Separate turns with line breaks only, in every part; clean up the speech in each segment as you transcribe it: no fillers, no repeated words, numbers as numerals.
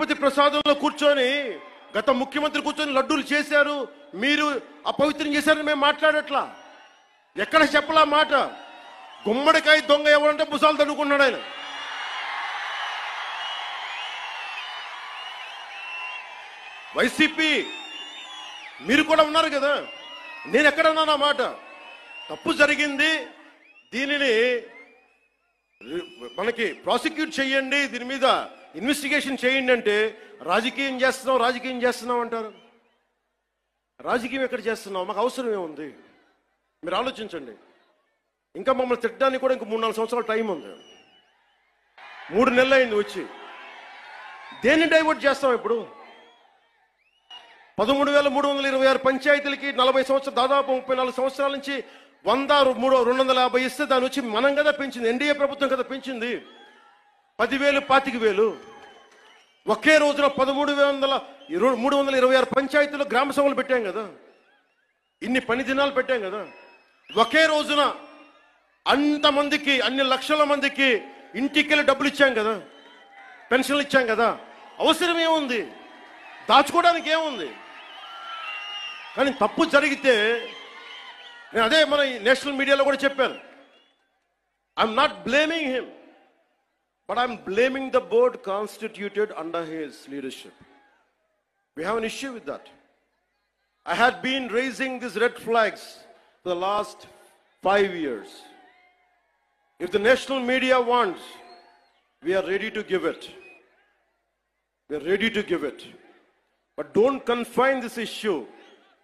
తిరుపతి ప్రసాదంలో కూర్చొని గత ముఖ్యమంత్రి కూర్చొని లడ్డూలు చేశారు, మీరు అపవిత్రం చేశారని మేము మాట్లాడట్లా. ఎక్కడ చెప్పలా మాట. గుమ్మడికాయ దొంగ ఎవరంటే భుజాలు తన్నుకున్నాడు ఆయన. వైసీపీ మీరు కూడా ఉన్నారు కదా, నేను ఎక్కడన్నా నా మాట. తప్పు జరిగింది, దీనిని మనకి ప్రాసిక్యూట్ చేయండి, దీని మీద ఇన్వెస్టిగేషన్ చేయండి అంటే రాజకీయం చేస్తున్నాం అంటారు. రాజకీయం ఎక్కడ చేస్తున్నాం? మాకు అవసరం ఏముంది? మీరు ఆలోచించండి. ఇంకా మమ్మల్ని తిట్టడానికి కూడా ఇంకా 3-4 సంవత్సరాల టైం ఉంది. 3 నెలలు అయింది వచ్చి. దేన్ని డైవర్ట్ చేస్తాం ఇప్పుడు? 13,326 పంచాయతీలకి 40 సంవత్సరాలు, దాదాపు 34 సంవత్సరాల నుంచి 100-250 ఇస్తే దాని వచ్చి మనం కదా పెంచింది, ఎన్డీఏ ప్రభుత్వం కదా పెంచింది. 10,000, 25,000 ఒకే రోజున 13,326 పంచాయతీలో గ్రామ సభలు పెట్టాం కదా, ఇన్ని పని దినాలు పెట్టాం కదా. ఒకే రోజున అంతమందికి, అన్ని లక్షల మందికి ఇంటికెళ్ళి డబ్బులు ఇచ్చాం కదా, పెన్షన్లు ఇచ్చాం కదా. అవసరం ఏముంది? దాచుకోవడానికి ఏముంది? కానీ తప్పు జరిగితే నేను అదే మన నేషనల్ మీడియాలో కూడా చెప్పాను. I'm not blaming him, but I'm blaming the board constituted under his leadership. We have an issue with that. I had been raising these red flags for the last 5 years. If the national media wants, we are ready to give it. We are ready to give it. But don't confine this issue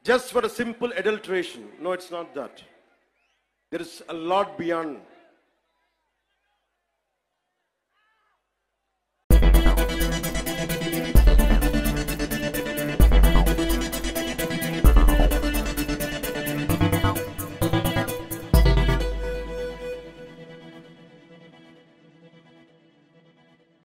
just for a simple adulteration. No, it's not that. There is a lot beyond